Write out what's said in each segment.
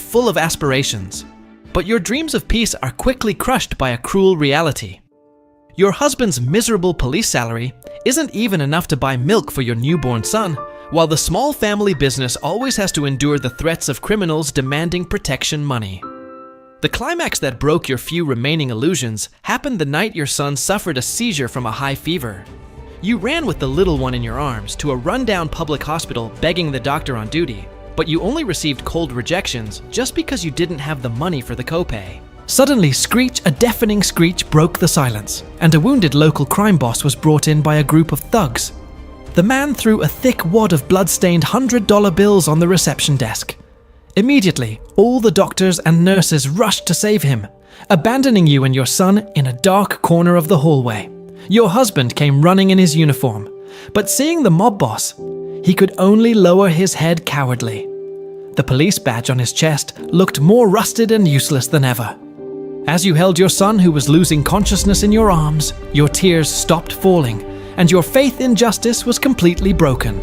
full of aspirations. But your dreams of peace are quickly crushed by a cruel reality. Your husband's miserable police salary isn't even enough to buy milk for your newborn son, while the small family business always has to endure the threats of criminals demanding protection money. The climax that broke your few remaining illusions happened the night your son suffered a seizure from a high fever. You ran with the little one in your arms to a rundown public hospital begging the doctor on duty, but you only received cold rejections just because you didn't have the money for the copay. Suddenly, a deafening screech broke the silence, and a wounded local crime boss was brought in by a group of thugs. The man threw a thick wad of blood-stained $100 bills on the reception desk. Immediately, all the doctors and nurses rushed to save him, abandoning you and your son in a dark corner of the hallway. Your husband came running in his uniform, but seeing the mob boss, he could only lower his head cowardly. The police badge on his chest looked more rusted and useless than ever. As you held your son who was losing consciousness in your arms, your tears stopped falling, and your faith in justice was completely broken.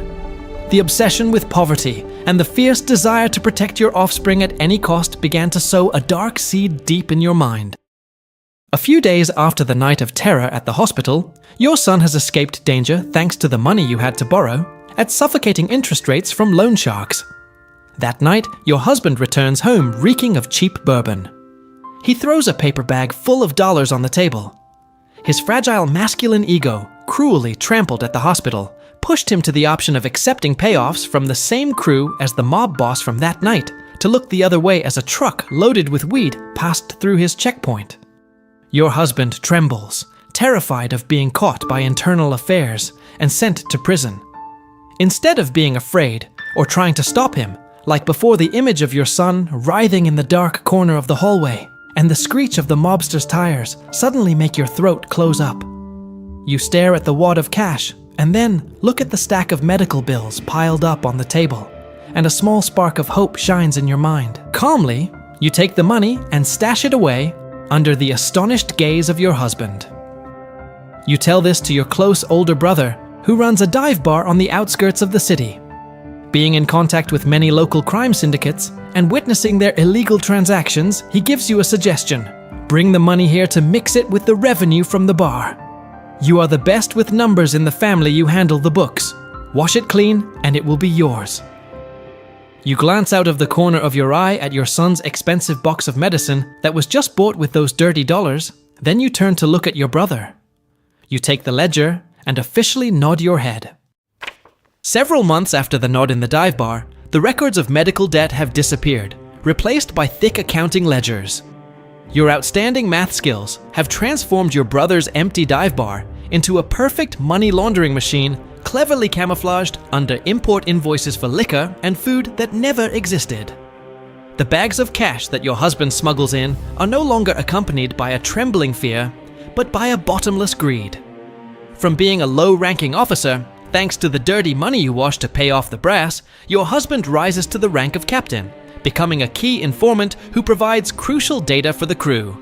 The obsession with poverty and the fierce desire to protect your offspring at any cost began to sow a dark seed deep in your mind. A few days after the night of terror at the hospital, your son has escaped danger thanks to the money you had to borrow at suffocating interest rates from loan sharks. That night, your husband returns home reeking of cheap bourbon. He throws a paper bag full of dollars on the table. His fragile masculine ego, cruelly trampled at the hospital, pushed him to the option of accepting payoffs from the same crew as the mob boss from that night to look the other way as a truck loaded with weed passed through his checkpoint. Your husband trembles, terrified of being caught by internal affairs and sent to prison. Instead of being afraid or trying to stop him, like before, the image of your son writhing in the dark corner of the hallway and the screech of the mobster's tires suddenly make your throat close up. You stare at the wad of cash and then look at the stack of medical bills piled up on the table, and a small spark of hope shines in your mind. Calmly, you take the money and stash it away under the astonished gaze of your husband. You tell this to your close older brother, who runs a dive bar on the outskirts of the city. Being in contact with many local crime syndicates and witnessing their illegal transactions, he gives you a suggestion. Bring the money here to mix it with the revenue from the bar. You are the best with numbers in the family, you handle the books. Wash it clean and it will be yours. You glance out of the corner of your eye at your son's expensive box of medicine that was just bought with those dirty dollars. Then you turn to look at your brother. You take the ledger and officially nod your head. Several months after the nod in the dive bar, the records of medical debt have disappeared, replaced by thick accounting ledgers. Your outstanding math skills have transformed your brother's empty dive bar into a perfect money laundering machine, cleverly camouflaged under import invoices for liquor and food that never existed. The bags of cash that your husband smuggles in are no longer accompanied by a trembling fear, but by a bottomless greed. From being a low-ranking officer, thanks to the dirty money you wash to pay off the brass, your husband rises to the rank of captain, becoming a key informant who provides crucial data for the crew.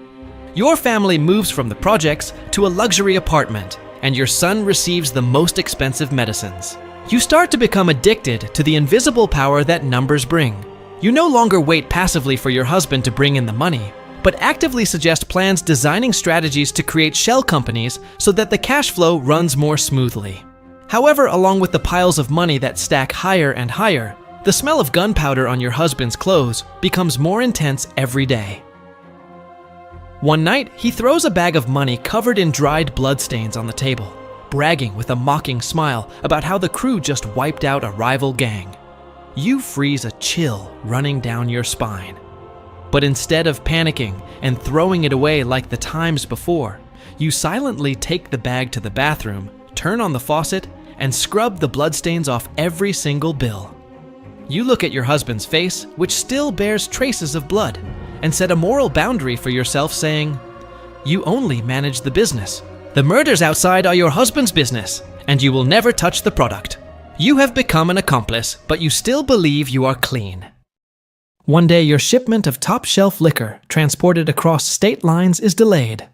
Your family moves from the projects to a luxury apartment, and your son receives the most expensive medicines. You start to become addicted to the invisible power that numbers bring. You no longer wait passively for your husband to bring in the money, but actively suggest plans designing strategies to create shell companies so that the cash flow runs more smoothly. However, along with the piles of money that stack higher and higher, the smell of gunpowder on your husband's clothes becomes more intense every day. One night, he throws a bag of money covered in dried bloodstains on the table, bragging with a mocking smile about how the crew just wiped out a rival gang. You freeze a chill running down your spine. But instead of panicking and throwing it away like the times before, you silently take the bag to the bathroom, turn on the faucet, and scrub the bloodstains off every single bill. You look at your husband's face, which still bears traces of blood, and set a moral boundary for yourself saying, "You only manage the business. The murders outside are your husband's business, and you will never touch the product." You have become an accomplice, but you still believe you are clean. One day, your shipment of top-shelf liquor transported across state lines is delayed.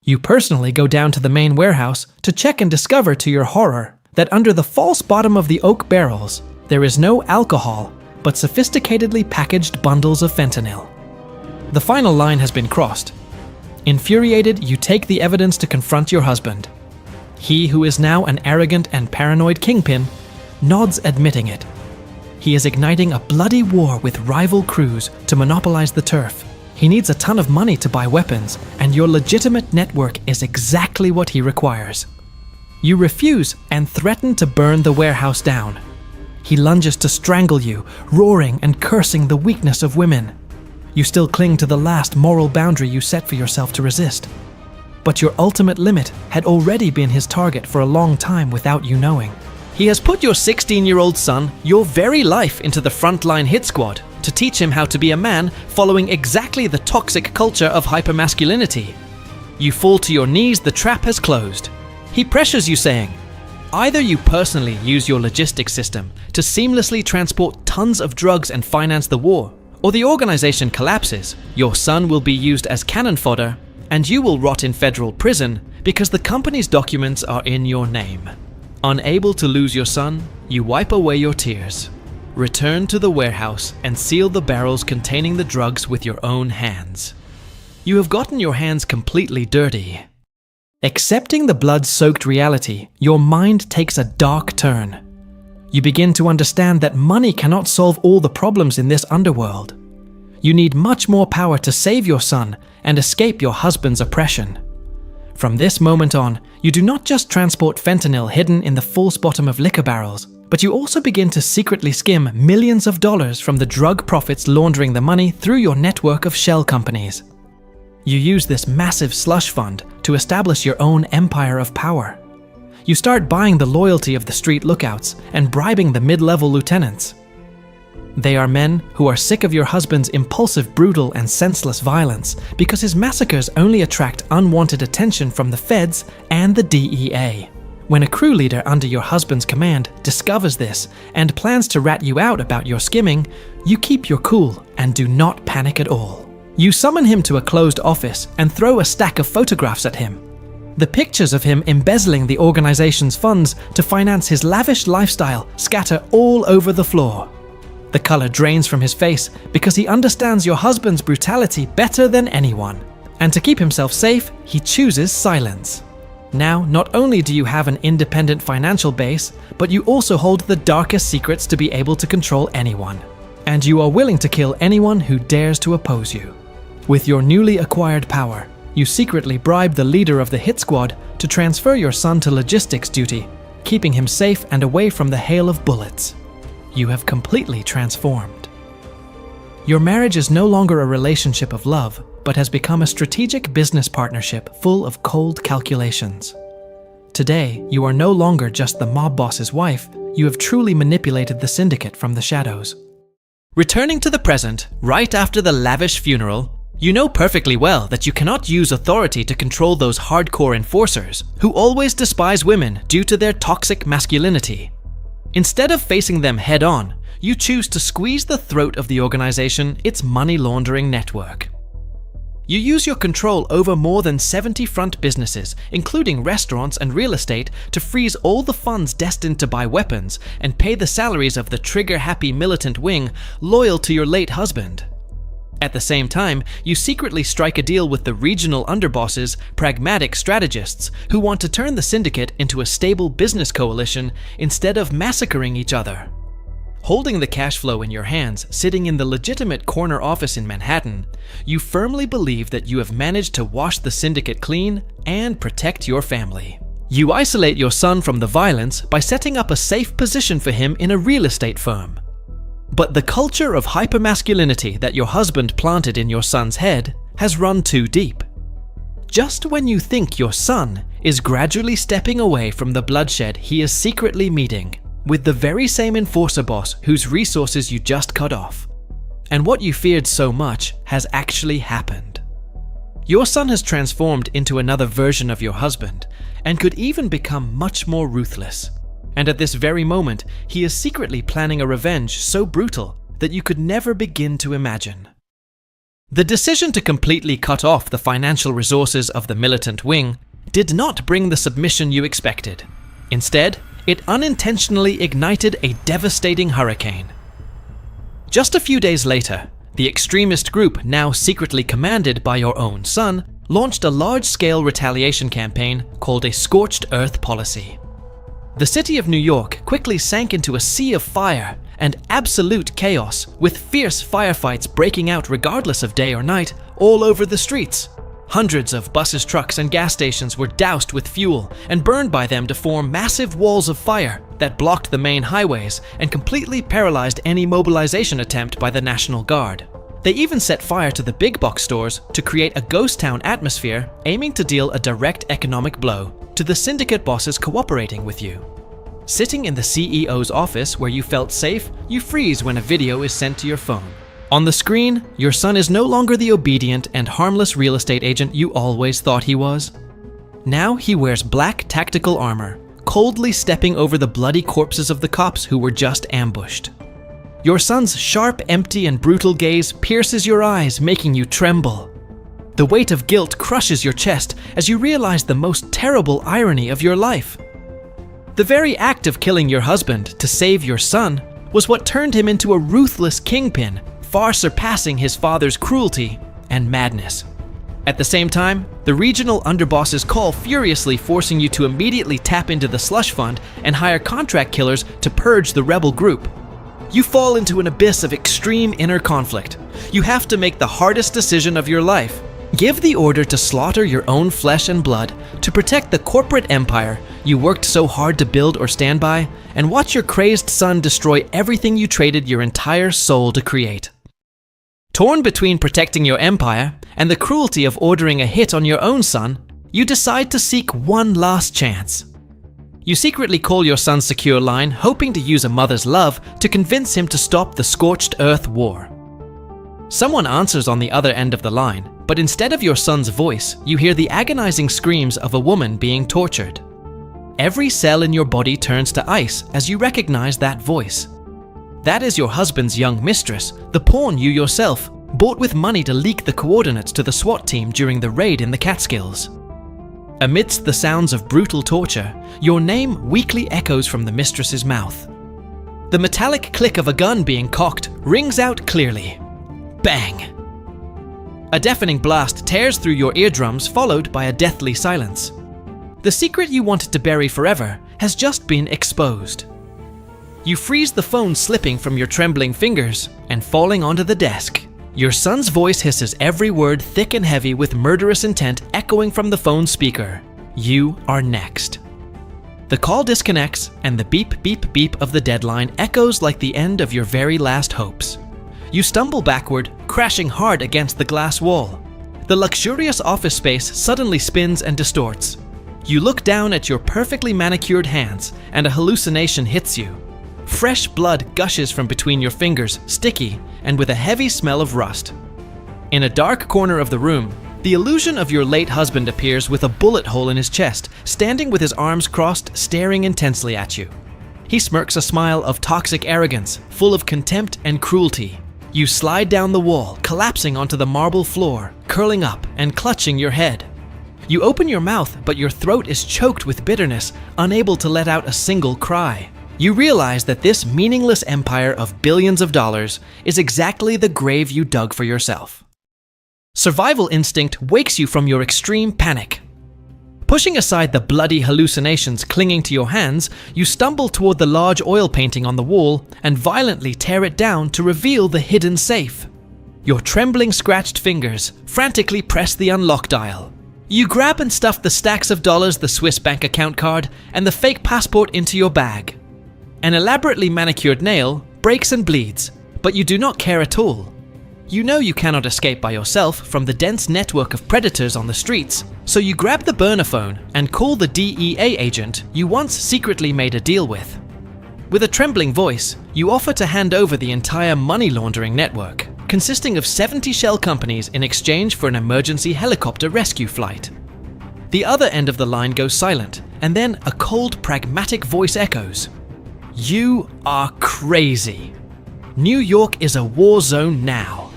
You personally go down to the main warehouse to check and discover to your horror that under the false bottom of the oak barrels, there is no alcohol, but sophisticatedly packaged bundles of fentanyl. The final line has been crossed. Infuriated, you take the evidence to confront your husband. He, who is now an arrogant and paranoid kingpin, nods admitting it. He is igniting a bloody war with rival crews to monopolize the turf. He needs a ton of money to buy weapons, and your legitimate network is exactly what he requires. You refuse and threaten to burn the warehouse down. He lunges to strangle you, roaring and cursing the weakness of women. You still cling to the last moral boundary you set for yourself to resist. But your ultimate limit had already been his target for a long time without you knowing. He has put your 16-year-old son, your very life, into the frontline hit squad to teach him how to be a man following exactly the toxic culture of hypermasculinity. You fall to your knees, the trap has closed. He pressures you saying, either you personally use your logistics system to seamlessly transport tons of drugs and finance the war, or the organization collapses, your son will be used as cannon fodder, and you will rot in federal prison because the company's documents are in your name. Unable to lose your son, you wipe away your tears. Return to the warehouse and seal the barrels containing the drugs with your own hands. You have gotten your hands completely dirty. Accepting the blood-soaked reality, your mind takes a dark turn. You begin to understand that money cannot solve all the problems in this underworld. You need much more power to save your son and escape your husband's oppression. From this moment on, you do not just transport fentanyl hidden in the false bottom of liquor barrels, but you also begin to secretly skim millions of dollars from the drug profits laundering the money through your network of shell companies. You use this massive slush fund to establish your own empire of power. You start buying the loyalty of the street lookouts and bribing the mid-level lieutenants. They are men who are sick of your husband's impulsive, brutal, and senseless violence because his massacres only attract unwanted attention from the feds and the DEA. When a crew leader under your husband's command discovers this and plans to rat you out about your skimming, you keep your cool and do not panic at all. You summon him to a closed office and throw a stack of photographs at him. The pictures of him embezzling the organization's funds to finance his lavish lifestyle scatter all over the floor. The color drains from his face because he understands your husband's brutality better than anyone. And to keep himself safe, he chooses silence. Now, not only do you have an independent financial base, but you also hold the darkest secrets to be able to control anyone. And you are willing to kill anyone who dares to oppose you. With your newly acquired power, you secretly bribe the leader of the hit squad to transfer your son to logistics duty, keeping him safe and away from the hail of bullets. You have completely transformed. Your marriage is no longer a relationship of love, but has become a strategic business partnership full of cold calculations. Today, you are no longer just the mob boss's wife, you have truly manipulated the syndicate from the shadows. Returning to the present, right after the lavish funeral, you know perfectly well that you cannot use authority to control those hardcore enforcers who always despise women due to their toxic masculinity. Instead of facing them head-on, you choose to squeeze the throat of the organization, its money laundering network. You use your control over more than 70 front businesses, including restaurants and real estate, to freeze all the funds destined to buy weapons and pay the salaries of the trigger-happy militant wing loyal to your late husband. At the same time, you secretly strike a deal with the regional underbosses, pragmatic strategists, who want to turn the syndicate into a stable business coalition instead of massacring each other. Holding the cash flow in your hands, sitting in the legitimate corner office in Manhattan, you firmly believe that you have managed to wash the syndicate clean and protect your family. You isolate your son from the violence by setting up a safe position for him in a real estate firm. But the culture of hypermasculinity that your husband planted in your son's head has run too deep. Just when you think your son is gradually stepping away from the bloodshed he is secretly meeting with the very same enforcer boss whose resources you just cut off. And what you feared so much has actually happened. Your son has transformed into another version of your husband and could even become much more ruthless. And at this very moment, he is secretly planning a revenge so brutal that you could never begin to imagine. The decision to completely cut off the financial resources of the militant wing did not bring the submission you expected. Instead, it unintentionally ignited a devastating hurricane. Just a few days later, the extremist group, now secretly commanded by your own son, launched a large-scale retaliation campaign called a scorched earth policy. The city of New York quickly sank into a sea of fire and absolute chaos, with fierce firefights breaking out regardless of day or night all over the streets. Hundreds of buses, trucks, and gas stations were doused with fuel and burned by them to form massive walls of fire that blocked the main highways and completely paralyzed any mobilization attempt by the National Guard. They even set fire to the big box stores to create a ghost town atmosphere, aiming to deal a direct economic blow to the syndicate bosses cooperating with you. Sitting in the CEO's office where you felt safe, you freeze when a video is sent to your phone. On the screen, your son is no longer the obedient and harmless real estate agent you always thought he was. Now he wears black tactical armor, coldly stepping over the bloody corpses of the cops who were just ambushed. Your son's sharp, empty, and brutal gaze pierces your eyes, making you tremble. The weight of guilt crushes your chest as you realize the most terrible irony of your life. The very act of killing your husband to save your son was what turned him into a ruthless kingpin, far surpassing his father's cruelty and madness. At the same time, the regional underbosses call furiously, forcing you to immediately tap into the slush fund and hire contract killers to purge the rebel group. You fall into an abyss of extreme inner conflict. You have to make the hardest decision of your life. Give the order to slaughter your own flesh and blood to protect the corporate empire you worked so hard to build or stand by, and watch your crazed son destroy everything you traded your entire soul to create. Torn between protecting your empire and the cruelty of ordering a hit on your own son, you decide to seek one last chance. You secretly call your son's secure line, hoping to use a mother's love to convince him to stop the scorched earth war. Someone answers on the other end of the line, but instead of your son's voice, you hear the agonizing screams of a woman being tortured. Every cell in your body turns to ice as you recognize that voice. That is your husband's young mistress, the pawn you yourself bought with money to leak the coordinates to the SWAT team during the raid in the Catskills. Amidst the sounds of brutal torture, your name weakly echoes from the mistress's mouth. The metallic click of a gun being cocked rings out clearly. Bang! A deafening blast tears through your eardrums, followed by a deathly silence. The secret you wanted to bury forever has just been exposed. You freeze, the phone slipping from your trembling fingers and falling onto the desk. Your son's voice hisses every word, thick and heavy with murderous intent, echoing from the phone's speaker. You are next. The call disconnects, and the beep, beep, beep of the deadline echoes like the end of your very last hopes. You stumble backward, crashing hard against the glass wall. The luxurious office space suddenly spins and distorts. You look down at your perfectly manicured hands, and a hallucination hits you. Fresh blood gushes from between your fingers, sticky and with a heavy smell of rust. In a dark corner of the room, the illusion of your late husband appears with a bullet hole in his chest, standing with his arms crossed, staring intensely at you. He smirks a smile of toxic arrogance, full of contempt and cruelty. You slide down the wall, collapsing onto the marble floor, curling up and clutching your head. You open your mouth, but your throat is choked with bitterness, unable to let out a single cry. You realize that this meaningless empire of billions of dollars is exactly the grave you dug for yourself. Survival instinct wakes you from your extreme panic. Pushing aside the bloody hallucinations clinging to your hands, you stumble toward the large oil painting on the wall and violently tear it down to reveal the hidden safe. Your trembling, scratched fingers frantically press the unlock dial. You grab and stuff the stacks of dollars, the Swiss bank account card, and the fake passport into your bag. An elaborately manicured nail breaks and bleeds, but you do not care at all. You know you cannot escape by yourself from the dense network of predators on the streets, so you grab the burner phone and call the DEA agent you once secretly made a deal with. With a trembling voice, you offer to hand over the entire money laundering network, consisting of 70 shell companies, in exchange for an emergency helicopter rescue flight. The other end of the line goes silent, and then a cold, pragmatic voice echoes. You are crazy. New York is a war zone now.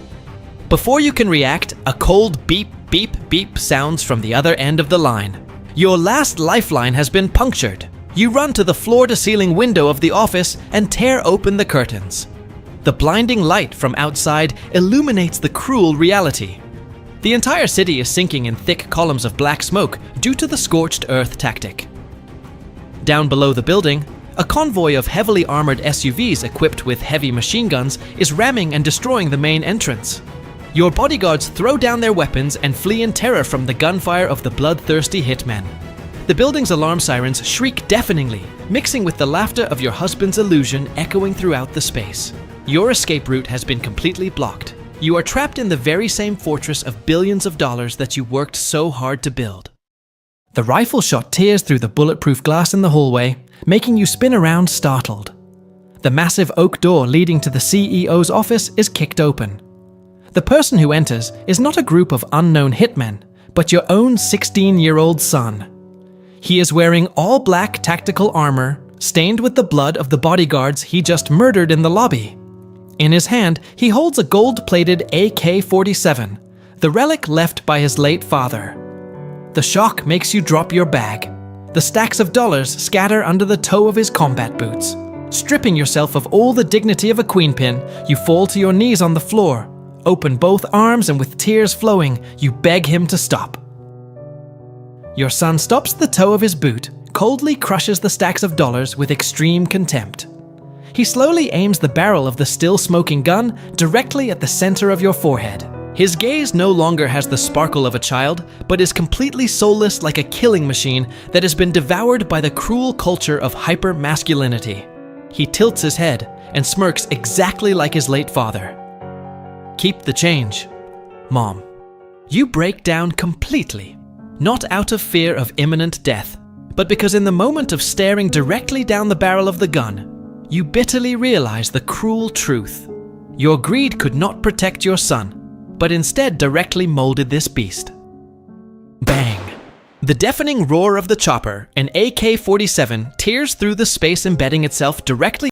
Before you can react, a cold beep, beep, beep sounds from the other end of the line. Your last lifeline has been punctured. You run to the floor-to-ceiling window of the office and tear open the curtains. The blinding light from outside illuminates the cruel reality. The entire city is sinking in thick columns of black smoke due to the scorched earth tactic. Down below the building, a convoy of heavily armored SUVs equipped with heavy machine guns is ramming and destroying the main entrance. Your bodyguards throw down their weapons and flee in terror from the gunfire of the bloodthirsty hitmen. The building's alarm sirens shriek deafeningly, mixing with the laughter of your husband's illusion echoing throughout the space. Your escape route has been completely blocked. You are trapped in the very same fortress of billions of dollars that you worked so hard to build. The rifle shot tears through the bulletproof glass in the hallway, making you spin around startled. The massive oak door leading to the CEO's office is kicked open. The person who enters is not a group of unknown hitmen, but your own 16-year-old son. He is wearing all black tactical armor, stained with the blood of the bodyguards he just murdered in the lobby. In his hand, he holds a gold-plated AK-47, the relic left by his late father. The shock makes you drop your bag. The stacks of dollars scatter under the toe of his combat boots. Stripping yourself of all the dignity of a queenpin, you fall to your knees on the floor, open both arms, and with tears flowing, you beg him to stop. Your son stops the toe of his boot, coldly crushes the stacks of dollars with extreme contempt. He slowly aims the barrel of the still smoking gun directly at the center of your forehead. His gaze no longer has the sparkle of a child, but is completely soulless like a killing machine that has been devoured by the cruel culture of hyper-masculinity. He tilts his head and smirks exactly like his late father. Keep the change, Mom. You break down completely, not out of fear of imminent death, but because in the moment of staring directly down the barrel of the gun, you bitterly realize the cruel truth. Your greed could not protect your son, but instead directly molded this beast. Bang! The deafening roar of the chopper, an AK-47, tears through the space, embedding itself directly